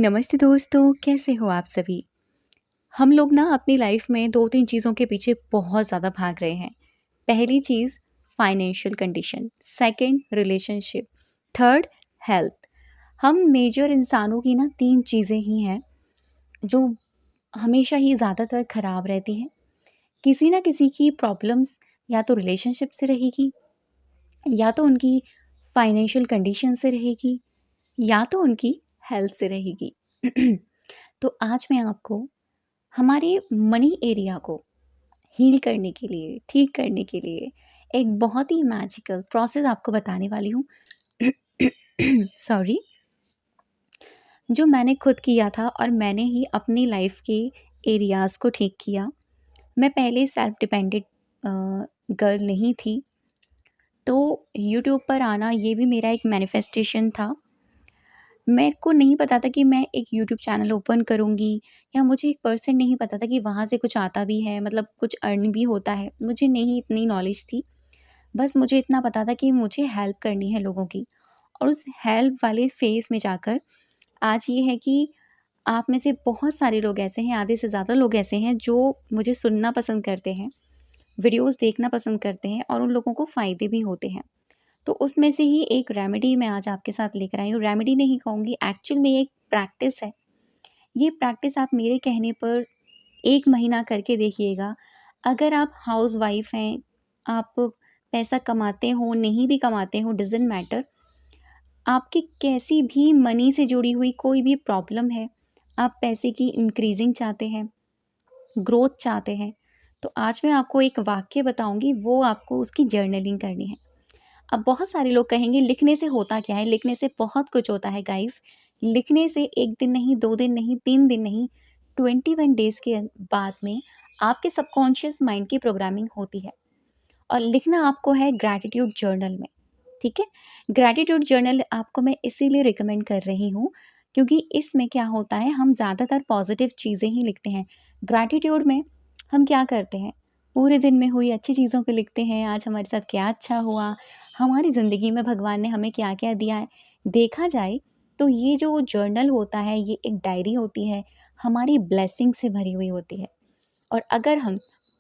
नमस्ते दोस्तों, कैसे हो आप सभी? हम लोग ना अपनी लाइफ में 2-3 चीज़ों के पीछे बहुत ज़्यादा भाग रहे हैं। पहली चीज़ financial condition, second relationship, third health. हम मेजर इंसानों की ना 3 चीज़ें ही हैं जो हमेशा ही ज़्यादातर खराब रहती हैं। किसी ना किसी की प्रॉब्लम्स या तो रिलेशनशिप से रहेगी, या तो उनकी फाइनेंशियल कंडीशन से रहेगी, या तो उनकी हेल्थ से रहेगी। तो आज मैं आपको हमारे मनी एरिया को हील करने के लिए, ठीक करने के लिए एक बहुत ही मैजिकल प्रोसेस आपको बताने वाली हूँ। सॉरी। जो मैंने खुद किया था और मैंने ही अपनी लाइफ के एरियाज़ को ठीक किया। मैं पहले सेल्फ डिपेंडेंट गर्ल नहीं थी, तो यूट्यूब पर आना ये भी मेरा एक मैनिफेस्टेशन था। मेरे को नहीं पता था कि मैं एक यूट्यूब चैनल ओपन करूँगी, या मुझे 1% नहीं पता था कि वहाँ से कुछ आता भी है, मतलब कुछ अर्न भी होता है। मुझे नहीं इतनी नॉलेज थी। बस मुझे इतना पता था कि मुझे हेल्प करनी है लोगों की, और उस हेल्प वाले फ़ेज़ में जाकर आज ये है कि आप में से बहुत सारे लोग ऐसे हैं, आधे से ज़्यादा लोग ऐसे हैं जो मुझे सुनना पसंद करते हैं, वीडियोज़ देखना पसंद करते हैं, और उन लोगों को फ़ायदे भी होते हैं। तो उसमें से ही एक रेमेडी मैं आज आपके साथ लेकर आई हूँ। रेमेडी नहीं कहूँगी, एक्चुअल में ये एक प्रैक्टिस है। ये प्रैक्टिस आप मेरे कहने पर 1 महीना करके देखिएगा। अगर आप हाउसवाइफ़ हैं, आप पैसा कमाते हो, नहीं भी कमाते हो, डज़न्ट मैटर। आपकी कैसी भी मनी से जुड़ी हुई कोई भी प्रॉब्लम है, आप पैसे की इंक्रीज़िंग चाहते हैं, ग्रोथ चाहते हैं, तो आज मैं आपको एक वाक्य बताऊँगी, वो आपको उसकी जर्नलिंग करनी है। अब बहुत सारे लोग कहेंगे लिखने से होता क्या है? लिखने से बहुत कुछ होता है गाइस। लिखने से 1 दिन नहीं, 2 दिन नहीं, 3 दिन नहीं, 21 डेज़ के बाद में आपके सबकॉन्शियस माइंड की प्रोग्रामिंग होती है। और लिखना आपको है ग्रैटिट्यूड जर्नल में, ठीक है? ग्रैटिट्यूड जर्नल आपको मैं इसीलिए रिकमेंड कर रही हूँ, क्योंकि इसमें क्या होता है, हम ज़्यादातर पॉजिटिव चीज़ें ही लिखते हैं। ग्रैटिट्यूड में हम क्या करते हैं, पूरे दिन में हुई अच्छी चीज़ों को लिखते हैं, आज हमारे साथ क्या अच्छा हुआ, हमारी ज़िंदगी में भगवान ने हमें क्या-क्या दिया है। देखा जाए तो ये जो जर्नल होता है, ये एक डायरी होती है, हमारी ब्लेसिंग से भरी हुई होती है। और अगर हम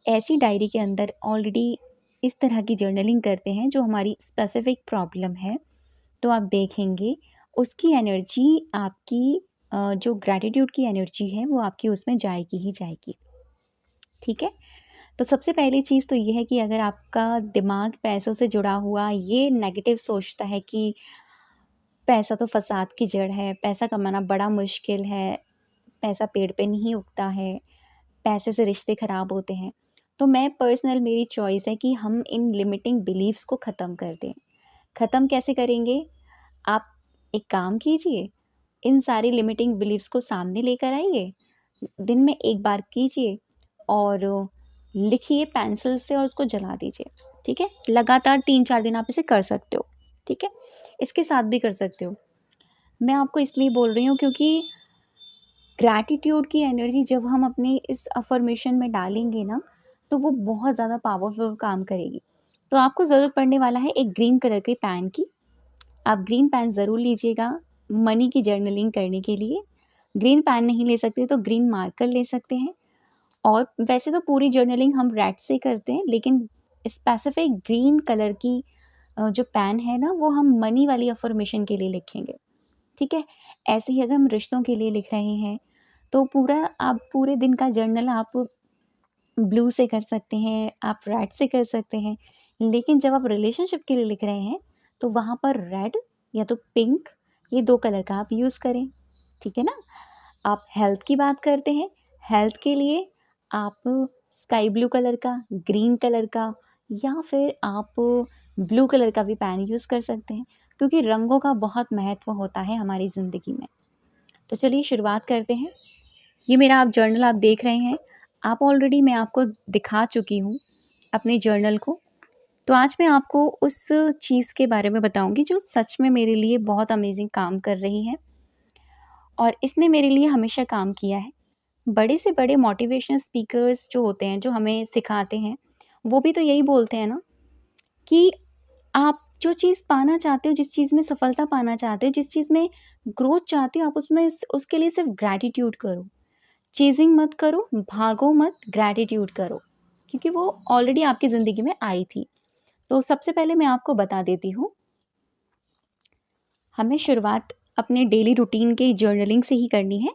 ऐसी डायरी के अंदर ऑलरेडी इस तरह की जर्नलिंग करते हैं जो हमारी स्पेसिफिक प्रॉब्लम है, तो आप देखेंगे उसकी एनर्जी आपकी जो ग्रैटिट्यूड की एनर्जी है वो आपकी उसमें जाएगी ही जाएगी, ठीक है? तो सबसे पहली चीज़ तो ये है कि अगर आपका दिमाग पैसों से जुड़ा हुआ ये नेगेटिव सोचता है कि पैसा तो फसाद की जड़ है, पैसा कमाना बड़ा मुश्किल है, पैसा पेड़ पे नहीं उगता है, पैसे से रिश्ते ख़राब होते हैं, तो मैं पर्सनल मेरी चॉइस है कि हम इन लिमिटिंग बिलीव्स को ख़त्म कर दें। ख़त्म कैसे करेंगे? आप एक काम कीजिए, इन सारी लिमिटिंग बिलीव्स को सामने लेकर आइए, दिन में 1 बार कीजिए और लिखिए पेंसिल से और उसको जला दीजिए, ठीक है? लगातार 3-4 दिन आप इसे कर सकते हो, ठीक है? इसके साथ भी कर सकते हो। मैं आपको इसलिए बोल रही हूँ क्योंकि ग्रैटिट्यूड की एनर्जी जब हम अपनी इस अफ़र्मेशन में डालेंगे ना, तो वो बहुत ज़्यादा पावरफुल काम करेगी। तो आपको ज़रूरत पड़ने वाला है एक ग्रीन कलर के पेन की। आप ग्रीन पेन ज़रूर लीजिएगा मनी की जर्नलिंग करने के लिए। ग्रीन पेन नहीं ले सकते तो ग्रीन मार्कर ले सकते हैं। और वैसे तो पूरी जर्नलिंग हम रेड से करते हैं, लेकिन स्पेसिफिक ग्रीन कलर की जो पेन है ना, वो हम मनी वाली अफ़र्मेशन के लिए लिखेंगे, ठीक है? ऐसे ही अगर हम रिश्तों के लिए लिख रहे हैं, तो पूरा आप पूरे दिन का जर्नल आप ब्लू से कर सकते हैं, आप रेड से कर सकते हैं। लेकिन जब आप रिलेशनशिप के लिए लिख रहे हैं, तो वहाँ पर रेड या तो पिंक, ये 2 कलर का आप यूज़ करें, ठीक है ना? आप हेल्थ की बात करते हैं, हेल्थ के लिए आप स्काई ब्लू कलर का, ग्रीन कलर का, या फिर आप ब्लू कलर का भी पेन यूज़ कर सकते हैं, क्योंकि रंगों का बहुत महत्व होता है हमारी ज़िंदगी में। तो चलिए शुरुआत करते हैं। ये मेरा आप जर्नल आप देख रहे हैं, आप ऑलरेडी मैं आपको दिखा चुकी हूँ अपने जर्नल को। तो आज मैं आपको उस चीज़ के बारे में बताऊँगी जो सच में मेरे लिए बहुत अमेज़िंग काम कर रही है, और इसने मेरे लिए हमेशा काम किया है। बड़े से बड़े मोटिवेशनल स्पीकर्स जो होते हैं, जो हमें सिखाते हैं, वो भी तो यही बोलते हैं ना कि आप जो चीज़ पाना चाहते हो, जिस चीज़ में सफलता पाना चाहते हो, जिस चीज़ में ग्रोथ चाहते हो आप उसमें उसके लिए सिर्फ ग्रैटिट्यूड करो, चेजिंग मत करो, भागो मत, ग्रैटिट्यूड करो, क्योंकि वो ऑलरेडी आपकी ज़िंदगी में आई थी। तो सबसे पहले मैं आपको बता देती हूँ, हमें शुरुआत अपने डेली रूटीन के जर्नलिंग से ही करनी है।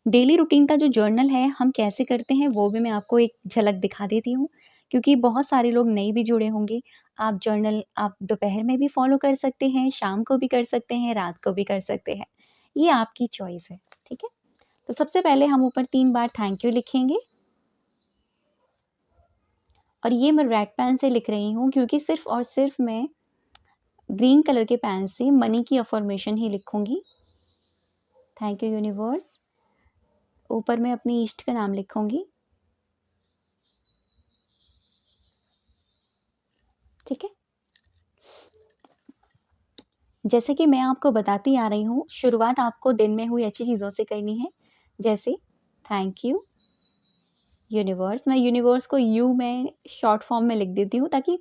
डेली रूटीन का जो जर्नल है हम कैसे करते हैं वो भी मैं आपको एक झलक दिखा देती हूँ, क्योंकि बहुत सारे लोग नए भी जुड़े होंगे। आप जर्नल आप दोपहर में भी फॉलो कर सकते हैं, शाम को भी कर सकते हैं, रात को भी कर सकते हैं, ये आपकी चॉइस है, ठीक है। तो सबसे पहले हम ऊपर 3 बार थैंक यू लिखेंगे, और ये मैं रेड पेन से लिख रही हूँ क्योंकि सिर्फ और सिर्फ मैं ग्रीन कलर के पेन से मनी की अफर्मेशन ही लिखूंगी। Thank you universe. ऊपर मैं अपनी इष्ट का नाम लिखूंगी, ठीक है। जैसे कि मैं आपको बताती आ रही हूँ, शुरुआत आपको दिन में हुई अच्छी चीज़ों से करनी है, जैसे थैंक यू यूनिवर्स। मैं यूनिवर्स को यू में शॉर्ट फॉर्म में लिख देती हूँ ताकि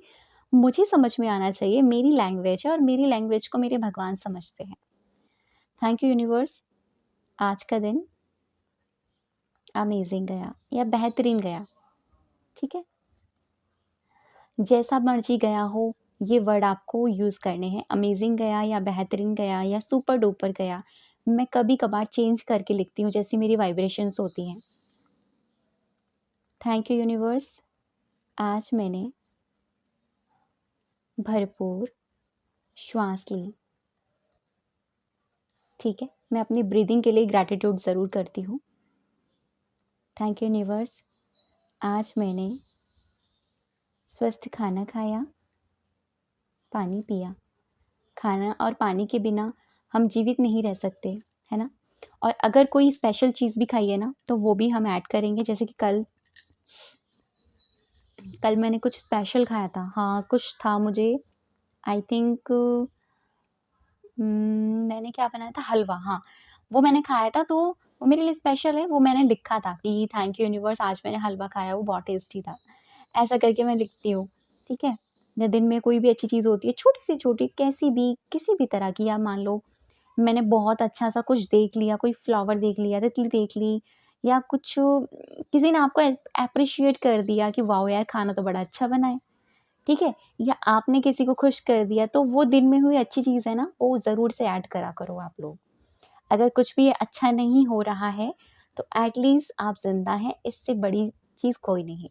मुझे समझ में आना चाहिए, मेरी लैंग्वेज है और मेरी लैंग्वेज को मेरे भगवान समझते हैं। थैंक यू यूनिवर्स, आज का दिन अमेजिंग गया या बेहतरीन गया, ठीक है। जैसा मर्जी गया हो, ये वर्ड आपको यूज़ करने हैं। अमेजिंग गया या बेहतरीन गया या सुपर डुपर गया, मैं कभी कभार चेंज करके लिखती हूँ जैसी मेरी वाइब्रेशंस होती हैं। थैंक यू यूनिवर्स, आज मैंने भरपूर श्वास ली, ठीक है। मैं अपनी ब्रीदिंग के लिए ग्रैटिट्यूड ज़रूर करती हूँ। थैंक यू यूनिवर्स, आज मैंने स्वस्थ खाना खाया, पानी पिया। खाना और पानी के बिना हम जीवित नहीं रह सकते, है ना। और अगर कोई स्पेशल चीज़ भी खाई है ना तो वो भी हम ऐड करेंगे, जैसे कि कल मैंने कुछ स्पेशल खाया था। हाँ, कुछ था, मुझे आई थिंक मैंने क्या बनाया था, हलवा। हाँ, वो मैंने खाया था, तो वो मेरे लिए स्पेशल है। वो मैंने लिखा था कि थैंक यू यूनिवर्स, आज मैंने हलवा खाया, वो बहुत टेस्टी था। ऐसा करके मैं लिखती हूँ, ठीक है। या दिन में कोई भी अच्छी चीज़ होती है, छोटी से छोटी, कैसी भी, किसी भी तरह की, या मान लो मैंने बहुत अच्छा सा कुछ देख लिया, कोई फ्लावर देख लिया, तितली देख ली, या कुछ किसी ने आपको एप्रिशिएट कर दिया कि वाओ यार, खाना तो बड़ा अच्छा बना है, ठीक है। या आपने किसी को खुश कर दिया, तो वो दिन में हुई अच्छी चीज़ है ना, वो ज़रूर से ऐड करा करो आप लोग। अगर कुछ भी अच्छा नहीं हो रहा है तो एटलीस्ट आप ज़िंदा हैं, इससे बड़ी चीज़ कोई नहीं,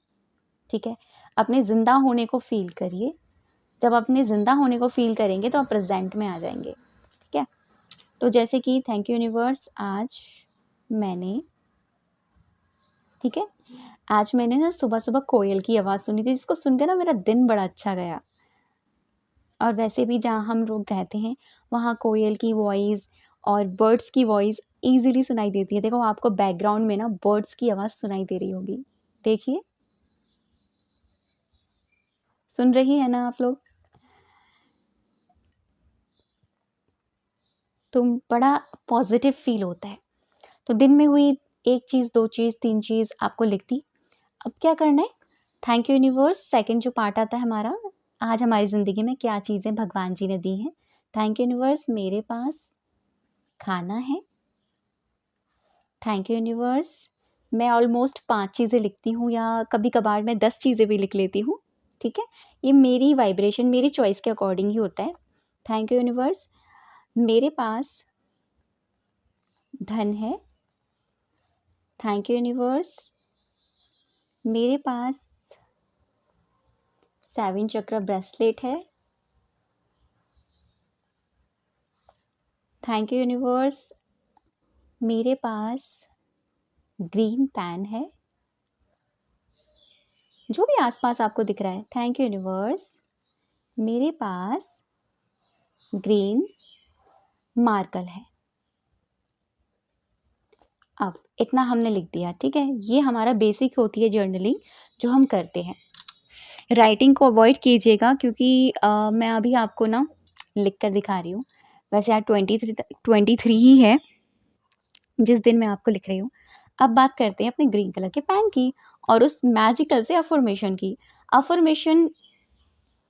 ठीक है। अपने ज़िंदा होने को फ़ील करिए। जब अपने ज़िंदा होने को फ़ील करेंगे तो आप प्रेजेंट में आ जाएंगे, ठीक है। तो जैसे कि थैंक यू यूनिवर्स, आज मैंने, ठीक है, आज मैंने ना सुबह सुबह कोयल की आवाज़ सुनी थी, जिसको सुनकर ना मेरा दिन बड़ा अच्छा गया। और वैसे भी जहाँ हम लोग रहते हैं वहाँ कोयल की वॉइस और बर्ड्स की वॉइस ईजिली सुनाई देती है। देखो, आपको बैकग्राउंड में ना बर्ड्स की आवाज़ सुनाई दे रही होगी, देखिए, सुन रही है ना आप लोग। तो बड़ा पॉजिटिव फील होता है। तो दिन में हुई एक चीज़, दो चीज़, तीन चीज़ आपको लिखती। अब क्या करना है, थैंक यू यूनिवर्स, सेकंड जो पार्ट आता है हमारा, आज हमारी ज़िंदगी में क्या चीज़ें भगवान जी ने दी हैं। थैंक यू यूनिवर्स, मेरे पास खाना है। थैंक यू यूनिवर्स, मैं ऑलमोस्ट 5 चीज़ें लिखती हूँ, या कभी कभार मैं 10 चीज़ें भी लिख लेती हूँ, ठीक है। ये मेरी वाइब्रेशन, मेरी चॉइस के अकॉर्डिंग ही होता है। थैंक यू यूनिवर्स, मेरे पास धन है। थैंक यू यूनिवर्स, मेरे पास 7 चक्र ब्रेसलेट है। थैंक यू यूनिवर्स, मेरे पास ग्रीन पेन है। जो भी आसपास आपको दिख रहा है, थैंक यू यूनिवर्स, मेरे पास ग्रीन मार्कर है। अब इतना हमने लिख दिया, ठीक है। ये हमारा बेसिक होती है जर्नलिंग जो हम करते हैं। राइटिंग को अवॉइड कीजिएगा, क्योंकि मैं अभी आपको ना लिख कर दिखा रही हूँ। वैसे आज 23 ही है जिस दिन मैं आपको लिख रही हूँ। अब बात करते हैं अपने ग्रीन कलर के पेन की और उस मैजिकल से अफर्मेशन की। अफर्मेशन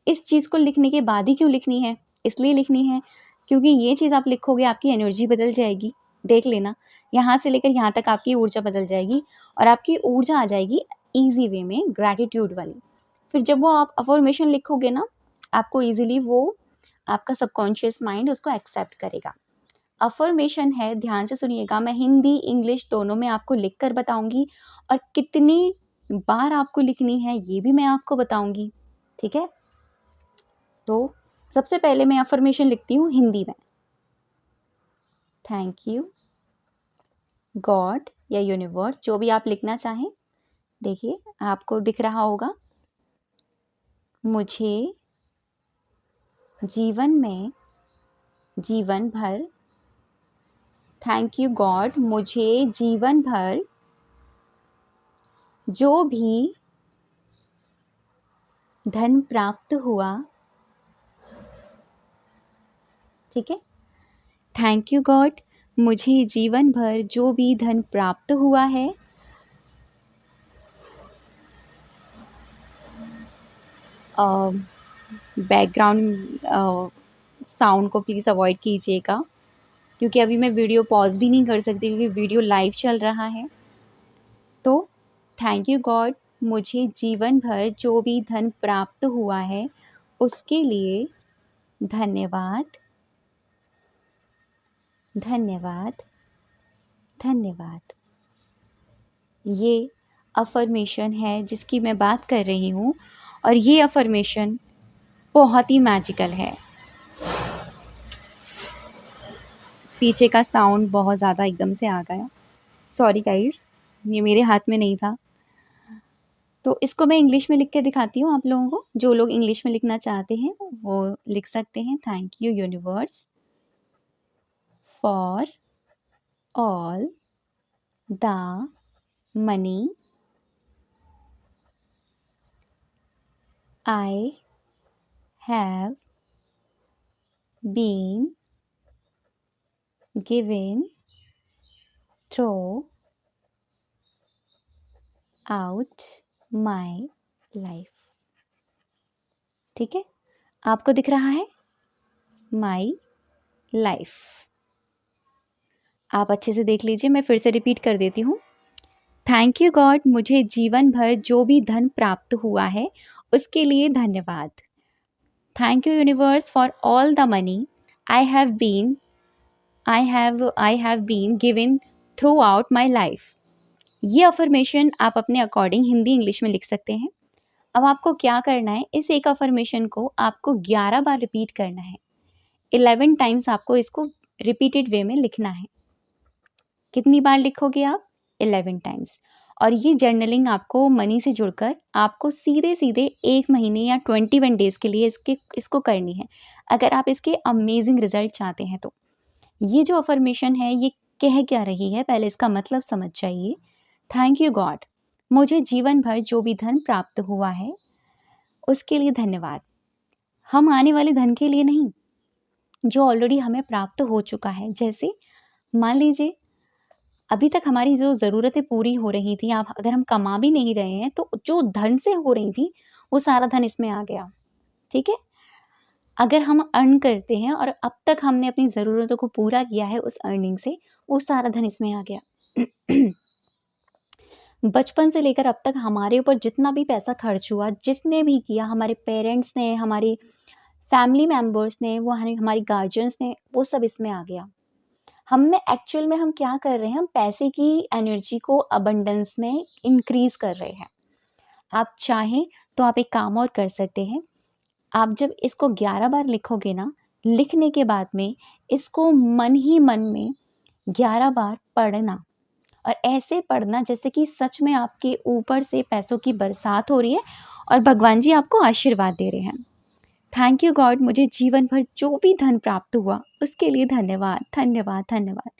इस चीज़ को लिखने के बाद ही क्यों लिखनी है, इसलिए लिखनी है क्योंकि ये चीज़ आप लिखोगे आपकी एनर्जी बदल जाएगी। देख लेना, यहाँ से लेकर यहाँ तक आपकी ऊर्जा बदल जाएगी और आपकी ऊर्जा आ जाएगी ईज़ी वे में ग्रैटिट्यूड वाली। फिर जब वो आप अफ़र्मेशन लिखोगे ना, आपको ईज़िली वो आपका सबकॉन्शियस माइंड उसको एक्सेप्ट करेगा। अफ़र्मेशन है, ध्यान से सुनिएगा, मैं हिंदी, इंग्लिश दोनों में आपको लिख कर बताऊँगी और कितनी बार आपको लिखनी है ये भी मैं आपको बताऊँगी, ठीक है? तो सबसे पहले मैं अफ़र्मेशन लिखती हूँ हिंदी में। थैंक यू गॉड या यूनिवर्स, जो भी आप लिखना चाहें। देखिए आपको दिख रहा होगा, मुझे जीवन में जीवन भर, थैंक यू गॉड, मुझे जीवन भर जो भी धन प्राप्त हुआ, ठीक है, थैंक यू गॉड, मुझे जीवन भर जो भी धन प्राप्त हुआ है बैकग्राउंड साउंड को प्लीज़ अवॉइड कीजिएगा, क्योंकि अभी मैं वीडियो पॉज भी नहीं कर सकती क्योंकि वीडियो लाइव चल रहा है। तो थैंक यू गॉड, मुझे जीवन भर जो भी धन प्राप्त हुआ है उसके लिए धन्यवाद, धन्यवाद, धन्यवाद। ये अफ़र्मेशन है जिसकी मैं बात कर रही हूँ और ये अफ़र्मेशन बहुत ही मैजिकल है। पीछे का साउंड बहुत ज़्यादा एकदम से आ गया, सॉरी गाइस, ये मेरे हाथ में नहीं था। तो इसको मैं इंग्लिश में लिख के दिखाती हूँ आप लोगों को। जो लोग इंग्लिश में लिखना चाहते हैं वो लिख सकते हैं। Thank you universe for all the money I have been given throughout my life। ठीक है, आपको दिख रहा है my life। आप अच्छे से देख लीजिए, मैं फिर से रिपीट कर देती हूँ। थैंक यू गॉड, मुझे जीवन भर जो भी धन प्राप्त हुआ है उसके लिए धन्यवाद। Thank you universe for all the money I have been given throughout my life. ये अफर्मेशन आप अपने अकॉर्डिंग हिंदी इंग्लिश में लिख सकते हैं। अब आपको क्या करना है, इस एक अफर्मेशन को आपको 11 बार रिपीट करना है। 11 टाइम्स आपको इसको रिपीटेड वे में लिखना है। कितनी बार लिखोगे आप? 11 टाइम्स। और ये जर्नलिंग आपको मनी से जुड़कर आपको सीधे सीधे 1 महीने या 21 डेज़ के लिए इसको करनी है, अगर आप इसके अमेजिंग रिजल्ट चाहते हैं तो। ये जो अफर्मेशन है ये कह क्या रही है, पहले इसका मतलब समझ जाइए। थैंक यू गॉड, मुझे जीवन भर जो भी धन प्राप्त हुआ है उसके लिए धन्यवाद। हम आने वाले धन के लिए नहीं, जो ऑलरेडी हमें प्राप्त हो चुका है। जैसे मान लीजिए अभी तक हमारी जो ज़रूरतें पूरी हो रही थी, आप अगर हम कमा भी नहीं रहे हैं तो जो धन से हो रही थी वो सारा धन इसमें आ गया, ठीक है। अगर हम अर्न करते हैं और अब तक हमने अपनी ज़रूरतों को पूरा किया है उस अर्निंग से, वो सारा धन इसमें आ गया। बचपन से लेकर अब तक हमारे ऊपर जितना भी पैसा खर्च हुआ, जिसने भी किया, हमारे पेरेंट्स ने, हमारी फैमिली मेम्बर्स ने, वो हमारी गार्जियंस ने, वो सब इसमें आ गया। हमने एक्चुअल में हम क्या कर रहे हैं, हम पैसे की एनर्जी को अबंडेंस में इंक्रीज़ कर रहे हैं। आप चाहें तो आप एक काम और कर सकते हैं। आप जब इसको 11 बार लिखोगे ना, लिखने के बाद में इसको मन ही मन में 11 बार पढ़ना, और ऐसे पढ़ना जैसे कि सच में आपके ऊपर से पैसों की बरसात हो रही है और भगवान जी आपको आशीर्वाद दे रहे हैं। थैंक यू गॉड, मुझे जीवन भर जो भी धन प्राप्त हुआ उसके लिए धन्यवाद, धन्यवाद, धन्यवाद।